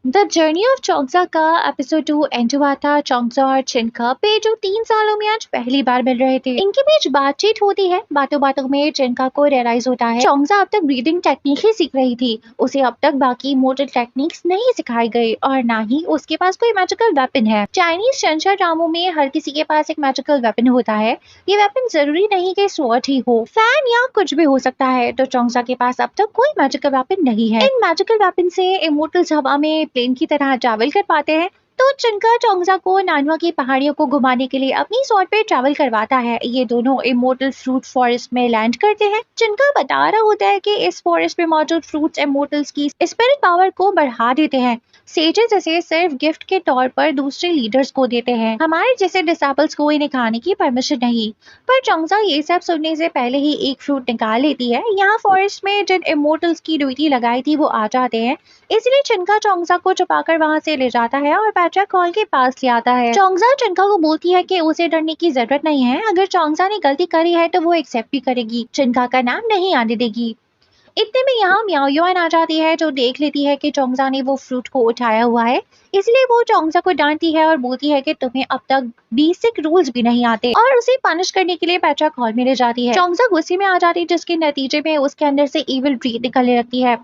The journey of चौंगसा का episode 2 and हुआ था चौंगसा और चिनका पे जो 3 सालों में आज पहली बार मिल रहे थे। इनके बीच बातचीत होती है। बातों बातों में चिनका को रियलाइज होता है चौंगसा अब तक ब्रीदिंग टेक्निक ही सीख रही थी। उसे अब तक बाकी मोटर टेक्निक्स नहीं सिखाई गई और ना ही उसके पास कोई मैजिकल वेपन है। चाइनीज संचार ड्रामों में हर किसी के पास एक मैजिकल वेपन होता है। ये वेपन जरूरी नहीं कि स्वॉर्ड ही हो, फैन या कुछ भी हो सकता है। तो चौंगसा के पास अब तक कोई मैजिकल वेपन नहीं है। इन मैजिकल वेपन से इमोर्टल्स हवा में प्लेन की तरह ट्रैवल कर पाते हैं। तो चिनका चौंगसा को नानवा की पहाड़ियों को घुमाने के लिए अपनी स्वॉर्ड पे ट्रैवल करवाता है। ये दोनों इमोर्टल फ्रूट फॉरेस्ट में लैंड करते हैं। चिनका बता रहा होता है कि इस फॉरेस्ट में मौजूद फ्रूट्स इमोर्टल्स की स्पिरिट पावर को बढ़ा देते हैं। सेजेस इसे सिर्फ गिफ्ट के तौर पर दूसरे लीडर्स को देते हैं, हमारे जैसे डिसेबल्स को इन्हें खाने की परमिशन नहीं। पर चौंगसा ये सब सुनने से पहले ही एक फ्रूट निकाल लेती है। यहाँ फॉरेस्ट में जिन इमोर्टल्स की ड्यूटी लगाई थी वो आ जाते हैं, इसलिए चिनका चौंगसा को छुपाकर वहां से ले जाता है और पैट्रिक हॉल के पास ले आता है। चौंगसा चिनका को बोलती है कि उसे डरने की जरूरत नहीं है, अगर चौंगसा ने गलती करी है तो वो एक्सेप्ट भी करेगी, चिनका का नाम नहीं आने देगी। इतने में यहाँ म्याओयुआन आ जाती है जो देख लेती है कि चौंगसा ने वो फ्रूट को उठाया हुआ है। इसलिए वो चौंगसा को डांटती है और बोलती है कि तुम्हें अब तक बेसिक रूल्स भी नहीं आते, और उसे पनिश करने के लिए पैट्रिक हॉल में ले जाती है। चौंगसा गुस्से में आ जाती है जिसके नतीजे में उसके अंदर से इविल ब्रीड निकलने लगती है।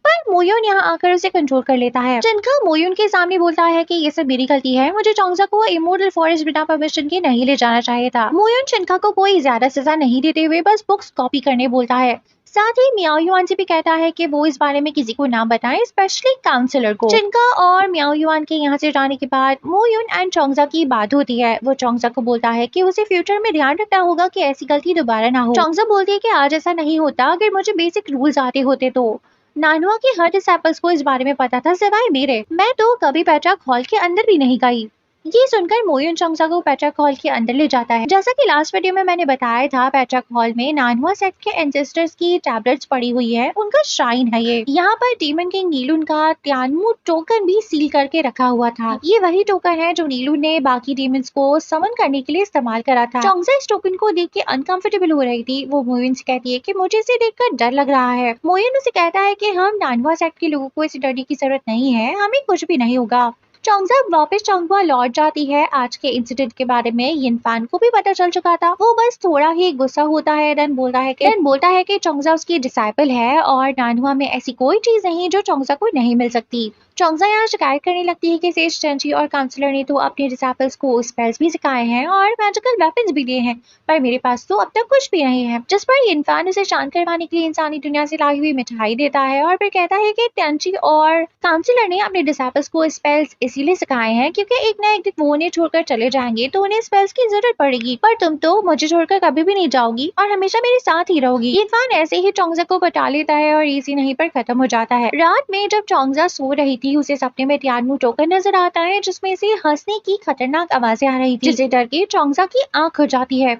पर मोयून यहाँ आकर उसे कंट्रोल कर लेता है। चिनका मोयून के सामने बोलता है कि ये सब मेरी गलती है, मुझे चौंगसा को इमोर्टल फॉरेस्ट बिना परमिशन के नहीं ले जाना चाहिए था। मोयून चिनका को कोई ज्यादा सजा नहीं देते हुए बस बुक्स कॉपी करने बोलता है। साथ ही मियाओयुआन से भी कहता है कि वो इस बारे में किसी को ना बताएं, स्पेशली काउंसलर को। चिनका और मियाओयुआन के यहाँ से जाने के बाद मोयून एंड चौंगसा की बात होती है। वो चौंगसा को बोलता है कि उसे फ्यूचर में ध्यान रखना होगा कि ऐसी गलती दोबारा ना हो। चौंगसा बोलती है कि आज ऐसा नहीं होता, अगर मुझे बेसिक रूल्स आते होते तो। नानुआ के हर डिसेबल्स को इस बारे में पता था सिवाय मेरे। मैं तो कभी पैट्रिक हॉल के अंदर भी नहीं गई। ये सुनकर मोयून चौंगसा को पैट्रिक हॉल के अंदर ले जाता है। जैसा कि लास्ट वीडियो में मैंने बताया था, पैट्रिक हॉल में नानुआ सेक्ट के एंसेस्टर्स की टैबलेट्स पड़ी हुई है, उनका श्राइन है ये। यहाँ पर डीमन किंग नीलून का त्यानमू टोकन भी सील करके रखा हुआ था। ये वही टोकन है जो नीलून ने बाकी डीमंस को समन करने के लिए इस्तेमाल करा था। चौंगसा इस टोकन को देख के अनकंफर्टेबल हो रही थी। वो मोयून से कहती है कि मुझे इसे देखकर डर लग रहा है। मोयून उसे कहता है कि हम नानुआ सेक्ट के लोगों को इसे डरने की जरूरत नहीं है, हमें कुछ भी नहीं होगा। चौंगसा वापस चौंगवा लौट जाती है। आज के इंसिडेंट के बारे में यिनफान को भी पता चल चुका था। वो बस थोड़ा ही गुस्सा होता है, देन बोलता है कि चौंगसा उसकी डिसाइपल है और नानुआ में ऐसी कोई चीज नहीं जो चौंगसा को नहीं मिल सकती। चौंगसा यहाँ शिकायत करने लगती है कि सेज टेंची और काउंसलर ने तो अपने डिसाइपल्स को स्पेल्स भी सिखाए हैं और मैजिकल वेपन्स भी दिए हैं, पर मेरे पास तो अब तक कुछ भी नहीं है। जिस पर यिनफान उसे शांत करवाने के लिए इंसानी दुनिया से लाई हुई मिठाई देता है और फिर कहता है कि टेंची और काउंसलर ने अपने डिसाइपल्स को स्पेल्स इसीलिए सिखाए हैं क्योंकि एक ना एक दिन वो उन्हें छोड़कर चले जाएंगे तो उन्हें स्पेल्स की जरूरत पड़ेगी, पर तुम तो मुझे छोड़कर कभी भी नहीं जाओगी और हमेशा मेरे साथ ही रहोगी। यिनफान ऐसे ही चौंगसा को बता लेता है और इसी नहीं पर खत्म हो जाता है। रात में जब चौंगसा सो रही थी, उसे सपने में त्यानमू टोकन नजर आता है जिसमें से हंसने की खतरनाक आवाजें आ रही थी, जिसे डर के चौंगसा की आंख खुल जाती है।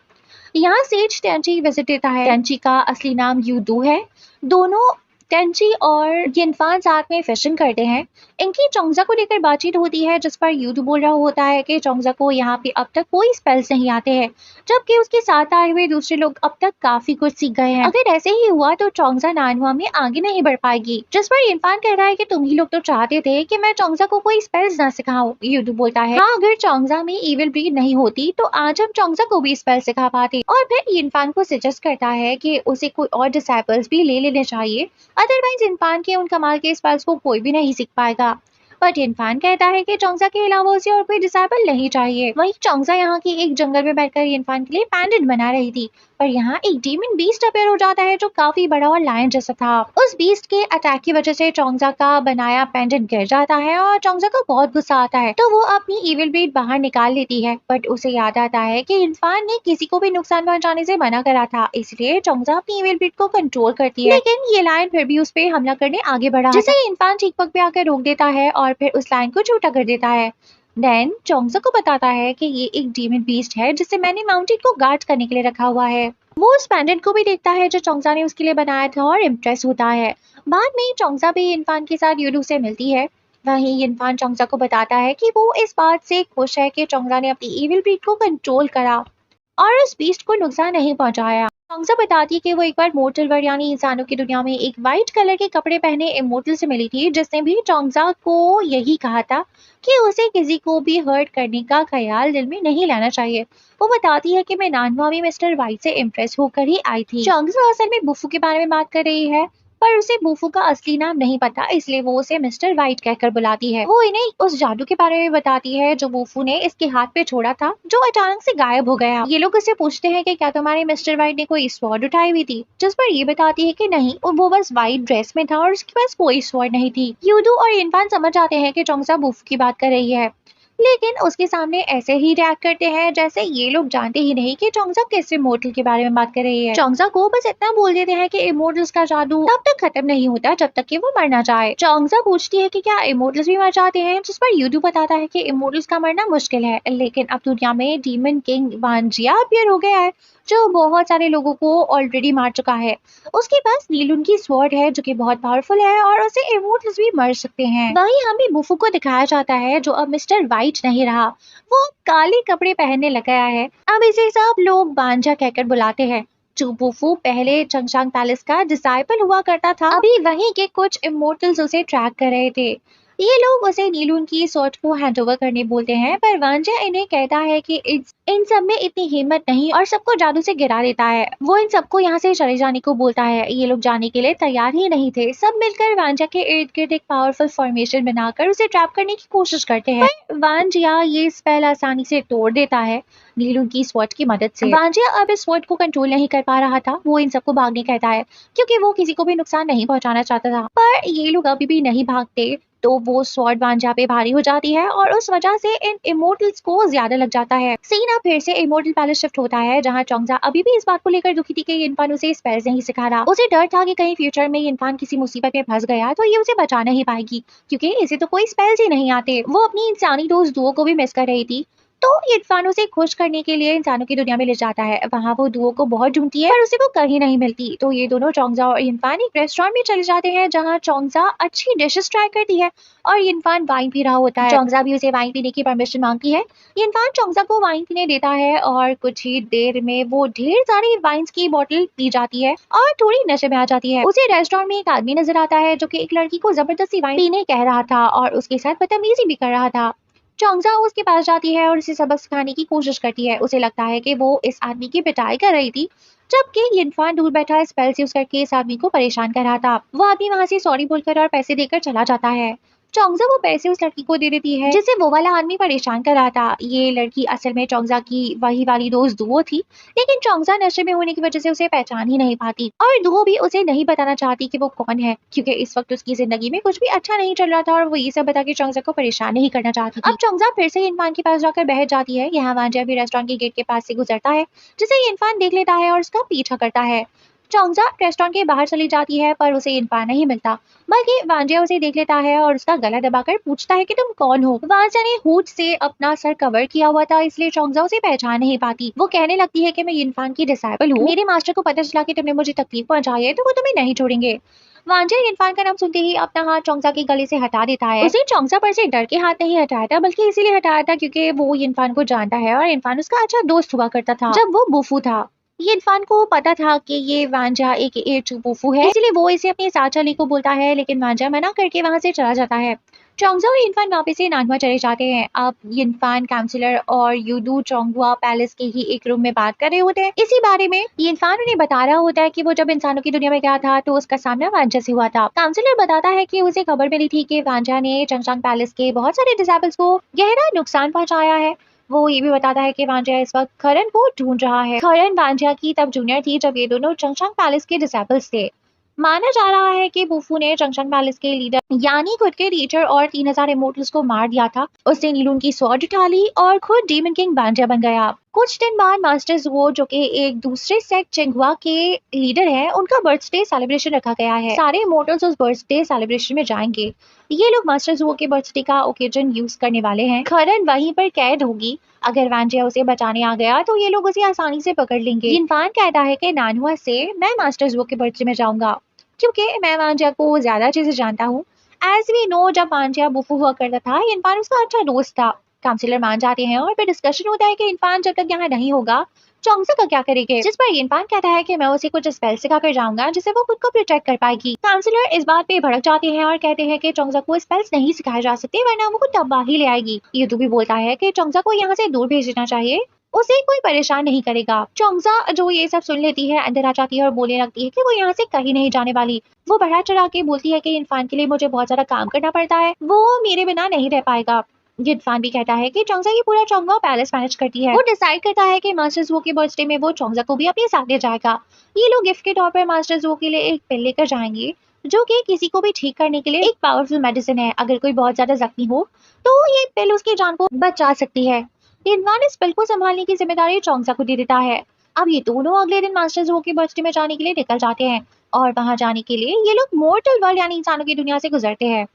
यहाँ सेज टेंची विजिट देता है। टेंची का असली नाम यूदू है। दोनों टेंची और यिनफान साथ में फिशिंग करते हैं। इनकी चौंगसा को लेकर बातचीत होती है जिस पर यूदू बोल रहा होता है कि चौंगसा को यहाँ पे अब तक कोई स्पेल्स नहीं आते हैं, जबकि उसके साथ आए हुए दूसरे लोग अब तक काफी कुछ सीख गए हैं। अगर ऐसे ही हुआ तो चौंगसा नानुआ में आगे नहीं बढ़ पाएगी। जिस पर यिनफान कह रहा है कि तुम ही लोग तो चाहते थे कि मैं चौंगसा को कोई स्पेल्स ना सिखाऊं। यूदू बोलता है, हाँ, अगर चौंगसा में इविल ब्रीड नहीं होती तो आज हम चौंगसा को भी स्पेल सिखा पाते। और फिर यिनफान को सजेस्ट करता है कि उसे कोई और डिसाइपल्स भी ले लेने चाहिए, अदरवाइज इनफान के उन कमाल के स्पेल्स को कोई भी नहीं सीख पाएगा। बट इनफान कहता है कि चौंगसा के अलावा उसे और कोई डिसाइपल नहीं चाहिए। वहीं चौंगसा यहाँ की एक जंगल में बैठकर इनफान के लिए पैंडेंट बना रही थी, पर यहाँ एक डीमन बीस्ट अपेयर हो जाता है जो काफी बड़ा और लायन जैसा था। उस बीस्ट के अटैक की वजह से चौंगसा का बनाया पेंडेंट गिर जाता है और चौंगसा को बहुत गुस्सा आता है, तो वो अपनी इविल ब्रीड बाहर निकाल लेती है। बट उसे याद आता है कि इनफान ने किसी को भी नुकसान पहुंचाने से मना करा था, इसलिए चौंगसा अपनी इविल ब्रीड को कंट्रोल करती है। लेकिन ये लायन फिर भी उस पर हमला करने आगे बढ़ा, जिसे इनफान ठीक वक्त पे आकर रोक देता है और फिर उस लायन को छोटा कर देता है। देन चौंगसा को बताता है कि ये एक डीमन बीस्ट है जिसे मैंने माउंटेन को गार्ड करने के लिए रखा हुआ है। वो उस पेंडेंट को भी देखता है जो चौंगसा ने उसके लिए बनाया था और इम्प्रेस होता है। बाद में चौंगसा भी इनफान के साथ यूडू से मिलती है। वहीं इनफान चौंगसा को बताता है कि वो इस बात से खुश है कि चौंगसा ने अपनी इविल ब्रीड को कंट्रोल करा। और उस बीस्ट को नुकसान नहीं पहुंचाया। चोंगसा बताती है कि वो एक बार मोर्टल वर्ल्ड यानी इंसानों की दुनिया में एक वाइट कलर के कपड़े पहने इमोर्टल से मिली थी, जिसने भी चोंगसा को यही कहा था कि उसे किसी को भी हर्ट करने का ख्याल दिल में नहीं लाना चाहिए। वो बताती है कि मैं नानवा में मिस्टर वाइट से इम्प्रेस होकर ही आई थी। चोंगसा असल में बुफू के बारे में बात कर रही है, पर उसे बुफू का असली नाम नहीं पता, इसलिए वो उसे मिस्टर वाइट कहकर बुलाती है। वो इन्हें उस जादू के बारे में बताती है जो बुफू ने इसके हाथ पे छोड़ा था, जो अचानक से गायब हो गया। ये लोग उसे पूछते हैं कि क्या तुम्हारे मिस्टर वाइट ने कोई स्वॉर्ड उठाई हुई थी, जिस पर ये बताती है कि नहीं, और वो बस वाइट ड्रेस में था और उसके पास कोई स्वॉर्ड नहीं थी। यूडू और इरफान समझ जाते हैं कि चोंगसा बुफू की बात कर रही है, लेकिन उसके सामने ऐसे ही रिएक्ट करते हैं जैसे ये लोग जानते ही नहीं कि चोंगसा किस इमोर्टल के बारे में बात कर रही है। चोंगसा को बस इतना बोल देते हैं कि इमोर्टल्स का जादू तब तक खत्म नहीं होता जब तक कि वो मरना चाहे। चोंगसा पूछती है कि क्या इमोर्टल्स भी मर जाते हैं, जिस पर यूडू बताता है कि इमोर्टल्स का मरना मुश्किल है, लेकिन अब दुनिया में डीमन किंग वांजिया अपीयर हो गया है, जो बहुत सारे लोगों को ऑलरेडी मार चुका है। उसके पास नीलुन की स्वॉर्ड है जो कि बहुत पावरफुल है और उसे इमोर्टल्स भी मर सकते हैं। वहीं हमें बुफू को दिखाया जाता है जो अब मिस्टर वाइट नहीं रहा, वो काले कपड़े पहनने लग गया है। अब इसे सब लोग बांझा कहकर बुलाते हैं। जो बुफू पहले चंगशांग पैलेस का डिसाइपल हुआ करता था, अभी वहीं के कुछ इमोर्टल्स उसे ट्रैक कर रहे थे। ये लोग उसे नीलून की स्वॉर्ड को हैंड ओवर करने बोलते हैं, पर वांजा इन्हें कहता है कि इन सब में इतनी हिम्मत नहीं और सबको जादू से गिरा देता है। वो इन सबको यहाँ से चले जाने को बोलता है। ये लोग जाने के लिए तैयार ही नहीं थे। सब मिलकर वांजा के इर्द गिर्द एक पावरफुल फॉर्मेशन बनाकर उसे ट्रैप करने की कोशिश करते हैं, पर वांजिया ये स्पेल आसानी से तोड़ देता है नीलून की स्वॉर्ड की मदद से। वांजिया अब इस स्वॉर्ड को कंट्रोल नहीं कर पा रहा था। वो इन सबको भागने कहता है क्योंकि वो किसी को भी नुकसान नहीं पहुंचाना चाहता था, पर ये लोग अभी भी नहीं भागते, तो वो स्वॉर्ड वांजा पे भारी हो जाती है और उस वजह से इन इमोर्टल्स को ज्यादा लग जाता है। सीन अब फिर से इमोर्टल पैलेस शिफ्ट होता है, जहाँ चोंगसा अभी भी इस बात को लेकर दुखी थी कि इनफान उसे स्पेल्स नहीं सिखा रहा। उसे डर था कि कहीं फ्यूचर में इनफान किसी मुसीबत में फंस गया तो ये उसे बचा नहीं पाएगी, क्योंकि इसे तो कोई स्पेल्स ही नहीं आते। वो अपनी इंसानी दोस्त दुओ को भी मिस कर रही थी, तो इरफान उसे खुश करने के लिए इंसानों की दुनिया में ले जाता है। वहाँ वो दुओ को बहुत ढूंढती है पर उसे वो कहीं नहीं मिलती, तो ये दोनों चोंगसा और इरफान एक रेस्टोरेंट में चले जाते हैं, जहाँ चोंगसा अच्छी डिशेस ट्राई करती है और इरफान वाइन पी रहा होता है। चोंगसा भी उसे वाइन पीने की परमिशन मांगती है। इरफान चोंगसा को वाइन पीने देता है और कुछ ही देर में वो ढेर सारी वाइन्स की बोतल पी जाती है और थोड़ी नशे में आ जाती है। उसे रेस्टोरेंट में एक आदमी नजर आता है जो कि एक लड़की को जबरदस्ती वाइन पीने कह रहा था और उसके साथ बदतमीजी भी कर रहा था। चोंगसा उसके पास जाती है और उसे सबक सिखाने की कोशिश करती है। उसे लगता है कि वो इस आदमी की पिटाई कर रही थी, जबकि इरफान दूर बैठा स्पेल यूज करके इस आदमी को परेशान कर रहा था। वो आदमी वहां से सॉरी बोलकर और पैसे देकर चला जाता है। चोंगसा वो पैसे उस लड़की को दे देती है जिसे वो वाला आदमी परेशान कर रहा था। ये लड़की असल में चोंगसा की वही वाली दोस्त दुओ थी, लेकिन चोंगसा नशे में होने की वजह से उसे पहचान ही नहीं पाती और दुओ भी उसे नहीं बताना चाहती कि वो कौन है, क्योंकि इस वक्त उसकी जिंदगी में कुछ भी अच्छा नहीं चल रहा था और वो ये सब बता के चोंगसा को परेशान नहीं करना चाहती थी। अब चोंगसा फिर से इरफान के पास जाकर बैठ जाती है। यहाँ वांजा भी रेस्टोरेंट के गेट के पास से गुजरता है, जिसे इरफान देख लेता है और उसका पीछा करता है। चोंगसा रेस्टोरेंट के बाहर चली जाती है, पर उसे इरफान नहीं मिलता, बल्कि वांजिया उसे देख लेता है और उसका गला दबाकर पूछता है कि तुम कौन हो। वांजिया ने हुड से अपना सर कवर किया हुआ था, इसलिए चोंगसा उसे पहचान नहीं पाती। वो कहने लगती है कि मैं इरफान की डिसाइपल हूँ। मेरे मास्टर को पता चला कि तुमने मुझे तकलीफ पहुंचाई है, तो वो तुम्हें नहीं छोड़ेंगे। वांजिया इरफान का नाम सुनते ही अपना हाथ चोंगसा के गले से हटा देता है। उसे चोंगसा पर से डर के हाथ नहीं हटाया था, बल्कि इसीलिए हटाया था क्योंकि वो इरफान को जानता है और इरफान उसका अच्छा दोस्त हुआ करता था जब वो बुफू था। ये इरफान को पता था कि ये वांजा एक एचू बुफू है, इसलिए वो इसे अपने साथ चलने को बोलता है, लेकिन वांजा मना करके वहां से चला जाता है। चोंगसा और इरफान वापस से नानवा चले जाते हैं। अब इरफान काउंसलर और यूडू चोंगवा पैलेस के ही एक रूम में बात कर रहे होते हैं। इसी बारे में इरफान उन्हें बता रहा होता है कि वो जब इंसानों की दुनिया में गया था तो उसका सामना वांजा से हुआ था। काउंसलर बताता है कि उसे खबर मिली थी कि वांजा ने चंगशांग पैलेस के बहुत सारे डिसेबल्स को गहरा नुकसान पहुंचाया है। वो ये भी बताता है कि वांजिया इस वक्त खरन को ढूंढ रहा है। खरन वांजिया की तब जूनियर थी जब ये दोनों चंगशांग पैलेस के डिसेबल्स थे। माना जा रहा है कि बुफू ने चंगशांग पैलेस के लीडर यानी खुद के टीचर और 3000 इमोर्टल्स को मार दिया था। उसने नीलून की स्वॉर्ड उठा ली और खुद डीमन किंग वांजिया बन गया। कुछ दिन बाद मास्टर जुओ, जो कि एक दूसरे सेक्ट चिंगवा के लीडर हैं, उनका बर्थडे सेलिब्रेशन रखा गया है। सारे इमोर्टल्स उस बर्थडे सेलिब्रेशन में जाएंगे। ये लोग मास्टर जुओ के बर्थडे का ओकेजन यूज करने वाले हैं। खरन वहीं पर कैद होगी। अगर वांजिया उसे बचाने आ गया तो ये लोग उसे आसानी से पकड़ लेंगे। इरफान कहता है कि नानुआ से मैं मास्टर जुओ के बर्थडे में जाऊंगा, क्योंकि मैं वांजिया को ज्यादा अच्छे से जानता हूँ। एज वी नो, जब वांजिया बुफू हुआ करता था, इरफान उसका अच्छा दोस्त था। काउंसलर मान जाते हैं और फिर डिस्कशन होता है कि इरफान जब तक यहाँ नहीं होगा चोंगसा का क्या करेंगे, जिस पर यिनफान कहता है कि मैं उसे कुछ स्पेल सिखाकर जाऊंगा जिससे वो खुद को प्रोटेक्ट कर पाएगी। काउंसलर इस बात पे भड़क जाते हैं और कहते हैं कि चोंगसा को स्पेल्स नहीं सिखाए जा सकते वरना वो तबाही ले आएगी। युदू भी बोलता है कि चोंगसा को यहाँ से दूर भेजना चाहिए, उसे कोई परेशान नहीं करेगा। चोंगसा जो ये सब सुन लेती है अंदर आ जाती है और बोलने लगती है कि वो यहाँ से कहीं नहीं जाने वाली। वो बढ़ा चढ़ा के बोलती है कि इरफान के लिए मुझे बहुत ज्यादा काम करना पड़ता है, वो मेरे बिना नहीं रह पाएगा। इरफान भी कहता है कि चोंगसा ये पूरा चोंगवा पैलेस मैनेज करती है। वो डिसाइड करता है कि मास्टर्स वो के बर्थडे में वो चोंगसा को भी अपने साथ ले जाएगा। ये लोग गिफ्ट के तौर पर मास्टर्स वो के लिए एक पिल लेकर जाएंगे जो कि किसी को भी ठीक करने के लिए एक पावरफुल मेडिसिन है। अगर कोई बहुत ज्यादा जख्मी हो तो ये पिल उसकी जान को बचा सकती है। इरफान इस पिल को संभालने की जिम्मेदारी चोंगसा को दे देता है। अब ये दोनों अगले दिन मास्टर्स वो के बर्थडे में जाने के लिए निकल जाते हैं और वहां जाने के लिए ये लोग मोर्टल वर्ल्ड यानी इंसानों की दुनिया से गुजरते हैं।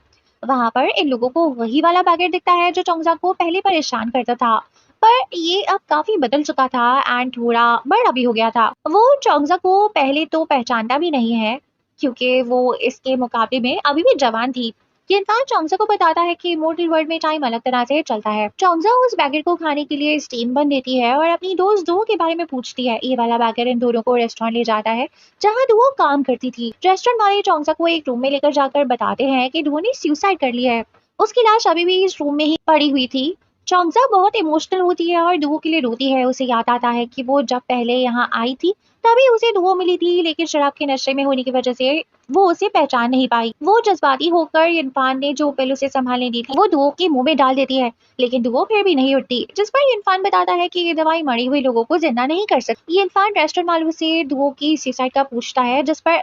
वहां पर इन लोगों को वही वाला पैकेट दिखता है जो चोंगसा को पहले परेशान करता था, पर ये अब काफी बदल चुका था एंड थोड़ा बड़ा भी हो गया था। वो चोंगसा को पहले तो पहचानता भी नहीं है क्योंकि वो इसके मुकाबले में अभी भी जवान थी। ये इंसान चोंगसा को बताता है कि मोर्टल वर्ल्ड में टाइम अलग तरह से चलता है। चोंगसा उस बैगर को खाने के लिए स्टीम बन देती है और अपनी दोस्त दुओ के बारे में पूछती है। ये वाला बैगर इन दोनों को रेस्टोरेंट ले जाता है जहाँ दुओ काम करती थी। रेस्टोरेंट वाले चोंगसा को एक रूम में लेकर जाकर बताते हैं कि दुओ ने सुसाइड कर लिया है। उसकी लाश अभी भी इस रूम में ही पड़ी हुई थी। चोंगसा बहुत इमोशनल होती है और दुओ के लिए रोती है। उसे याद आता है कि वो जब पहले यहाँ आई थी तभी उसे दुओ मिली थी, लेकिन शराब के नशे में होने की वजह से वो उसे पहचान नहीं पाई। वो जज्बाती होकर इरफान ने जो पिल उसे संभालने दी थी वो दुओ के मुंह में डाल देती है, लेकिन दुओ फिर भी नहीं उठती, जिस पर इरफान बताता है कि ये दवाई मरी हुई लोगों को जिंदा नहीं कर सकती। इरफान रेस्टोरेंट वालों से दुओ की सुसाइड का पूछता है, जिस पर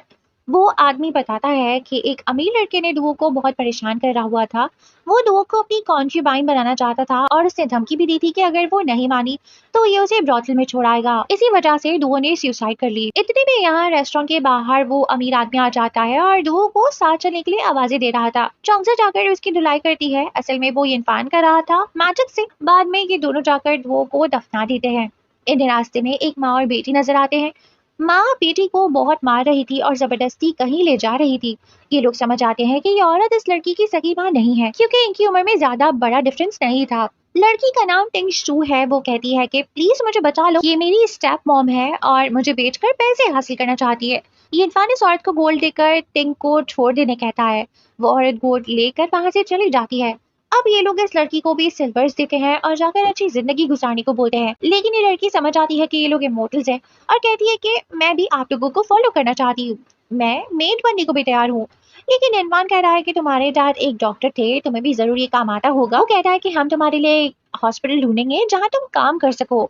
वो आदमी बताता है कि एक अमीर लड़के ने दुओ को बहुत परेशान कर रहा हुआ था। वो दुओ को अपनी कॉन्क्यूबाइन बनाना चाहता था और उसने धमकी भी दी थी कि अगर वो नहीं मानी तो ये उसे ब्रॉथल में छोड़ाएगा। इसी वजह से दुओ ने सुसाइड कर ली। इतने में यहाँ रेस्टोरेंट के बाहर वो अमीर आदमी आ जाता है और दुओ को साथ चलने के लिए आवाजें दे रहा था। चोंगसा जाकर उसकी धुलाई करती है। असल में वो इरफान कर रहा था मैजिक से। बाद में ये दोनों जाकर दुओ को दफना देते हैं। इन रास्ते में एक माँ और बेटी नजर आते हैं। माँ बेटी को बहुत मार रही थी और जबरदस्ती कहीं ले जा रही थी। ये लोग समझ आते हैं कि ये औरत इस लड़की की सगी माँ नहीं है क्योंकि इनकी उम्र में ज्यादा बड़ा डिफरेंस नहीं था। लड़की का नाम टिंग शू है। वो कहती है कि प्लीज मुझे बचा लो, ये मेरी स्टेप मॉम है और मुझे बेचकर पैसे हासिल करना चाहती है। ये इरफान इस औरत को गोल्ड देकर टिंग को छोड़ देने कहता है। वो औरत गोल्ड लेकर वहां से चली जाती है। अब ये लोग इस लड़की को भी सिल्वर्स देते हैं और जाकर अच्छी जिंदगी गुजारने को बोलते हैं, लेकिन ये लड़की समझ आती है कि ये लोग इमोर्टल्स हैं और कहती है कि मैं भी आप लोगों को फॉलो करना चाहती हूँ, मैं मेड बनने को भी तैयार हूँ। लेकिन इरफान कह रहा है कि तुम्हारे डैड एक डॉक्टर थे, तुम्हें भी जरूर ये काम आता होगा। वो कहता है कि हम तुम्हारे लिए हॉस्पिटल ढूंढेंगे जहाँ तुम काम कर सको।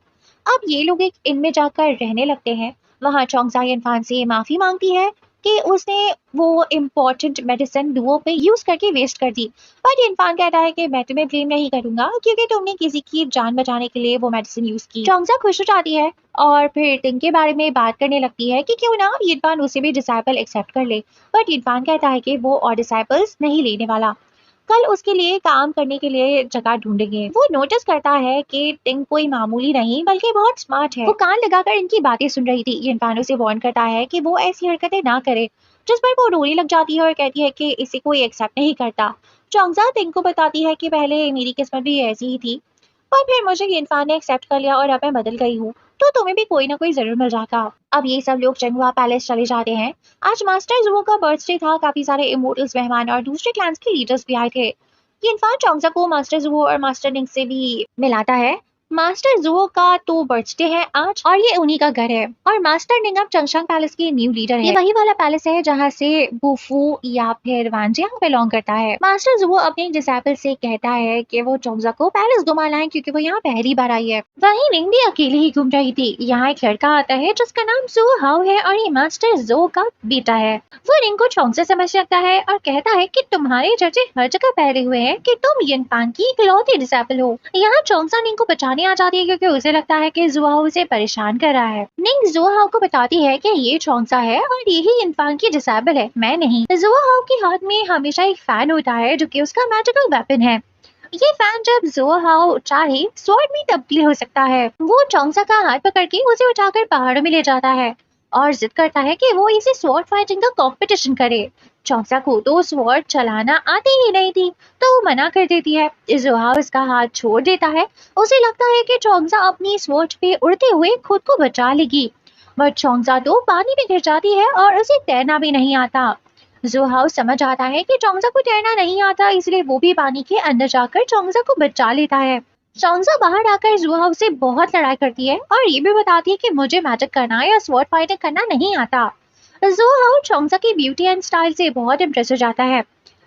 अब ये लोग एक इन में जाकर रहने लगते हैं। वहाँ चोंगसा इरफान से माफी मांगती है कि उसने वो इम्पोर्टेंट मेडिसिन दुओ पे यूज करके वेस्ट कर दी, पर इरफान कहता है कि मैं तुम्हें ब्लेम नहीं करूंगा क्योंकि तुमने किसी की जान बचाने के लिए वो मेडिसिन यूज की। चोंगसा खुश हो जाती है और फिर टिंग के बारे में बात करने लगती है कि क्यों ना इरफान उसे भी डिसाइपल एक्सेप्ट कर ले, बट इरफान कहता है कि वो और डिसाइपल्स नहीं लेने वाला, कल उसके लिए काम करने के लिए जगह ढूंढेंगे। वो नोटिस करता है कि टिंग कोई मामूली नहीं बल्कि बहुत स्मार्ट है। वो कान लगाकर इनकी बातें सुन रही थी। इरफान उसे वार्न करता है कि वो ऐसी हरकतें ना करे, जिस पर वो रोने लग जाती है और कहती है कि इसे कोई एक्सेप्ट नहीं करता। चोंगसा टिंग को बताती है कि पहले मेरी किस्मत भी ऐसी ही थी, पर फिर मुझे इरफान ने एक्सेप्ट कर लिया और अब मैं बदल गई हूँ, तो तुम्हें भी कोई ना कोई जरूर मिल जाएगा। अब ये सब लोग चंगवा पैलेस चले जाते हैं। आज मास्टर जुओ का बर्थडे था। काफी सारे इमोर्टल्स मेहमान और दूसरे क्लान्स के लीडर्स भी आए थे। ये इरफान चोंगसा को मास्टर जुओ और मास्टर निंग से भी मिलाता है। मास्टर जुओ का तो बर्थडे है आज और ये उन्हीं का घर है, और मास्टर निंग अब चंगशांग पैलेस के न्यू लीडर है। ये वही वाला पैलेस है जहाँ से बुफू या फिर वांजियांग बिलोंग करता है। मास्टर जुओ अपने डिसाइपल से कहता है कि वो चोंगसा को पैलेस घुमा लाएं क्योंकि वो यहाँ पहली बार आई है। वहीं निंग भी अकेली ही घूम रही थी। यहाँ एक लड़का आता है जिसका नाम जू हाउ है और ये मास्टर जो का बेटा है। वो निंग को चोंगसा समझ लगता है और कहता है कि तुम्हारे चर्चे हर जगह फैले हुए हैं कि तुम यिनफान की इकलौती डिसाइपल हो। यहाँ चोंगसा निंग को बचाने आ जाती है क्योंकि उसे लगता है कि जुआओ उसे परेशान कर रहा है। निंग जुआओ को बताती है कि ये चोंगसा है और यही इरफान की डिसेबल है, मैं नहीं। जुआओ के हाथ में हमेशा एक फैन होता है जो कि उसका मैजिकल वेपन है। ये फैन जब जुआओ चाहे स्वॉर्ड में तब्दील हो सकता है। वो चोंगसा का हाथ पकड़ के उसे उठाकर पहाड़ों में ले जाता है। और जिद करता है कि वो इसे स्वॉर्ड फाइटिंग का कंपटीशन करे। चौंसा को तो स्वॉर्ड चलाना आती ही नहीं थी, तो वो मना कर देती है। जुहा उसका हाथ छोड़ देता है। उसे लगता है कि चौंसा अपनी स्वॉर्ड पे उड़ते हुए खुद को बचा लेगी, बट चौंसा तो पानी में गिर जाती है और उसे तैरना भी नहीं आता। जुहाव समझ आता है कि चौंसा को तैरना नहीं आता, इसलिए वो भी पानी के अंदर जाकर चौंसा को बचा लेता है। चौंसा बाहर आकर जुहाव से बहुत लड़ाई करती है और ये भी बताती है कि मुझे मैजिक करना या स्वॉर्ड फाइटिंग करना नहीं आता। जुहाव चौंसा की ब्यूटी एंड स्टाइल से बहुत इम्प्रेस हो जाता है।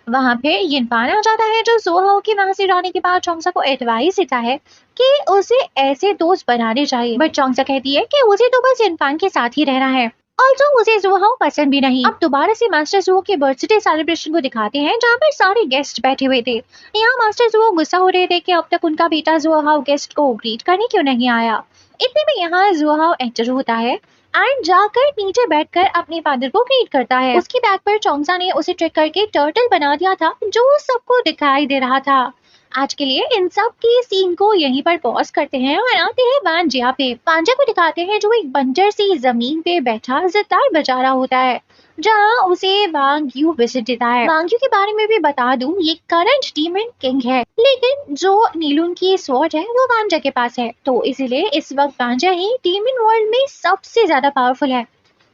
वहां पे यिनफान आ जाता है, जो जुहाव के वहां से जाने के बाद चौंसा को एडवाइस देता है कि उसे ऐसे दोस्त बनाने चाहिए, बट चौंसा कहती है कि उसे तो बस यिनफान के साथ ही रहना है। ऑल्सो उसे जुहाओ पसंद भी नहीं। अब दोबारा से मास्टर जुहो के बर्थडे सेलिब्रेशन को दिखाते हैं, जहाँ पर सारे गेस्ट बैठे हुए थे। यहाँ मास्टर जुहो गुस्सा हो रहे थे कि अब तक उनका बेटा जुहाओ गेस्ट को ग्रीट करने क्यों नहीं आया। इतने में यहाँ जुहाओ एंटर होता है एंड जाकर नीचे बैठकर अपने फादर को ग्रीट करता है। उसकी बैग पर चौंसा ने उसे ट्रिक करके टर्टल बना दिया था, जो सबको दिखाई दे रहा था। आज के लिए इन सब की सीन को यहीं पर पॉज करते हैं और आते हैं वांजिया पे। वांजिया को दिखाते हैं जो एक बंजर सी जमीन पे बैठा सितार बजा रहा होता है, जहाँ उसे वांग यू विजिट देता है। वांग यू के बारे में भी बता दूं, ये करंट डीमन किंग है, लेकिन जो नीलून की स्वॉर्ड है वो वांजिया के पास है, तो इसीलिए इस वक्त वांजिया ही डीमन वर्ल्ड में सबसे ज्यादा पावरफुल है।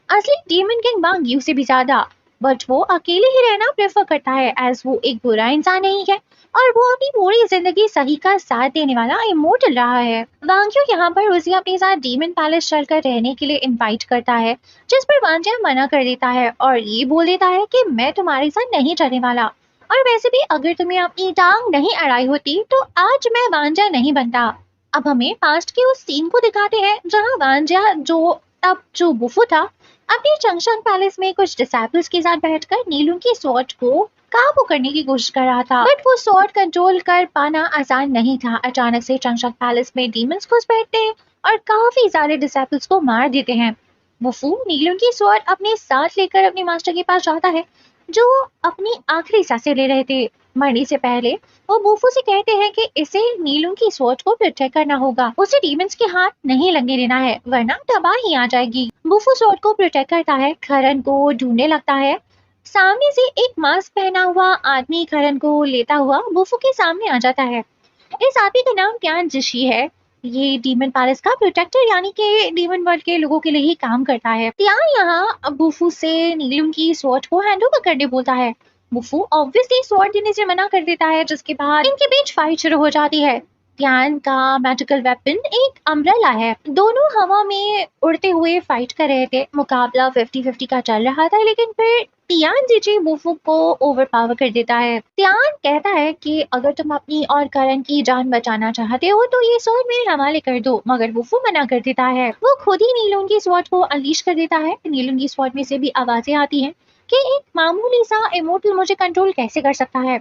असली डीमन किंग वांग यू से भी ज्यादा, बट वो अकेले ही रहना प्रेफर करता है, एज वो एक बुरा इंसान नहीं है और वो अपनी पूरी जिंदगी सही का साथ देने वाला इमोर्टल रहा है। वांग्यू यहाँ पर उसे अपने साथ डीमन पैलेस चलकर रहने के लिए इनवाइट करता है, जिस पर वांजिया मना कर देता है और ये बोल देता है कि मैं तुम्हारे साथ नहीं चलने वाला, और वैसे भी अगर तुम्हें अपनी टांग नहीं अड़ाई होती तो आज मैं वांजिया नहीं बनता। अब हमें पास्ट के उस सीन को दिखाते हैं जहाँ वांजिया जो बुफू था, अपने चंगशंग पैलेस में कुछ डिसाइपल्स के साथ बैठकर नीलू की स्वॉर्ड को काबू करने की कोशिश कर रहा था, बट वो स्वॉर्ड कंट्रोल कर पाना आसान नहीं था। अचानक से चंगशंग पैलेस में डीमंस घुस बैठते हैं और काफी सारे डिसाइपल्स को मार देते हैं। वुफू नीलू की स्वॉर्ड अपने साथ लेकर अपने मास्टर के पास जाता है, जो अपनी आखिरी सांसें ले रहे थे। मरने से पहले वो बुफू से कहते हैं कि इसे नीलू की स्वॉर्ड को प्रोटेक्ट करना होगा, उसे डीमंस के हाथ नहीं लगने देना है वरना तबाही आ जाएगी। बुफू स्वॉर्ड को प्रोटेक्ट करता है, खरन को ढूंढने लगता है। सामने से एक मास्क पहना हुआ आदमी खरन को लेता हुआ बुफू के सामने आ जाता है। इस आदमी का नाम त्यान जिशी है। ये डीमन पैलेस का प्रोटेक्टर यानी कि डीमन वर्ल्ड के लोगों के लिए ही काम करता है। त्यान यहाँ बुफू से नीलू की स्वॉर्ड को हैंड ओवर करने बोलता है। बुफू ऑब्वियसली स्वॉर्ड देने से मना कर देता है, जिसके बाद इनके बीच फाइट शुरू हो जाती है। त्यान का मैजिकल वेपन एक अम्ब्रेला है। दोनों हवा में उड़ते हुए फाइट कर रहे थे। मुकाबला 50-50 का चल रहा था, लेकिन फिर त्यान जीजी बुफू को ओवरपावर कर देता है। त्यान कहता है कि अगर तुम अपनी और करण की जान बचाना चाहते हो तो ये स्वॉर्ड मेरे हवाले कर दो, मगर बुफू मना कर देता है। वो खुद ही नीलून की स्वॉर्ड को अनलीश कर देता है। नीलून की स्वॉर्ड में से भी आवाजें आती हैं कि एक मामूली सा इमोर्टल मुझे कंट्रोल कैसे कर सकता है।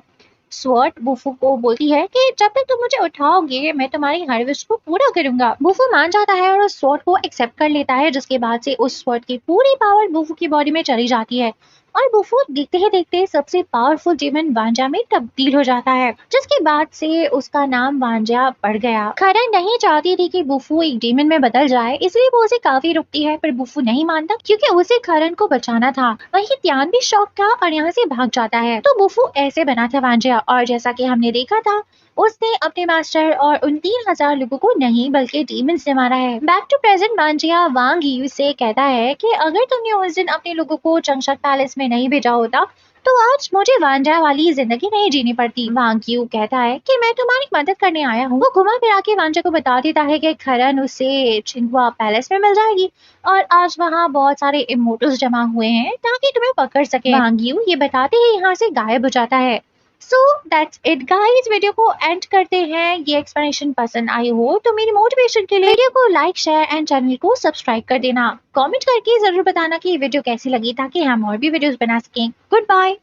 स्वॉर्ड बुफू को बोलती है कि जब तक तुम मुझे उठाओगे मैं तुम्हारी हर विश को पूरा करूंगा। बुफू मान जाता है और उस स्वॉर्ड को एक्सेप्ट कर लेता है, जिसके बाद से उस स्वॉर्ड की पूरी पावर बुफू की बॉडी में चली जाती है और बुफू देखते ही देखते सबसे पावरफुल डीमन वांजा में तब्दील हो जाता है, जिसके बाद से उसका नाम वांजा पड़ गया। खरन नहीं चाहती थी कि बुफू एक डीमन में बदल जाए, इसलिए वो उसे काफी रुकती है, पर बुफू नहीं मानता क्योंकि उसे खरन को बचाना था। वहीं त्यान भी शौक था और यहाँ से भाग जाता है। तो बुफू ऐसे बना था वांजा, और जैसा कि हमने देखा था उसने अपने मास्टर और उन 3000 लोगों को नहीं बल्कि डीमन से मारा है। बैक टू प्रेजेंट वांजिया वांग यू से कहता है कि अगर तुमने उस दिन अपने लोगों को चंगशक पैलेस में नहीं भेजा होता तो आज मुझे वांजा वाली जिंदगी नहीं जीनी पड़ती। वांग यू कहता है कि मैं तुम्हारी मदद करने आया हूँ। वो घुमा फिरा के वांजा को बता देता है कि खरन उसे छिंगुआ पैलेस में मिल जाएगी और आज वहाँ बहुत सारे इमोटल्स जमा हुए हैं ताकि तुम्हें पकड़ सके। वांग यू ये बताते ही यहाँ से गायब हो जाता है। So that's it guys, video को एंड करते हैं। ये एक्सप्लेनेशन पसंद आई हो तो मेरी मोटिवेशन के लिए वीडियो को लाइक शेयर एंड चैनल को सब्सक्राइब कर देना। कमेंट करके जरूर बताना कि ये वीडियो कैसी लगी ताकि हम और भी वीडियोस बना सकें। Good bye.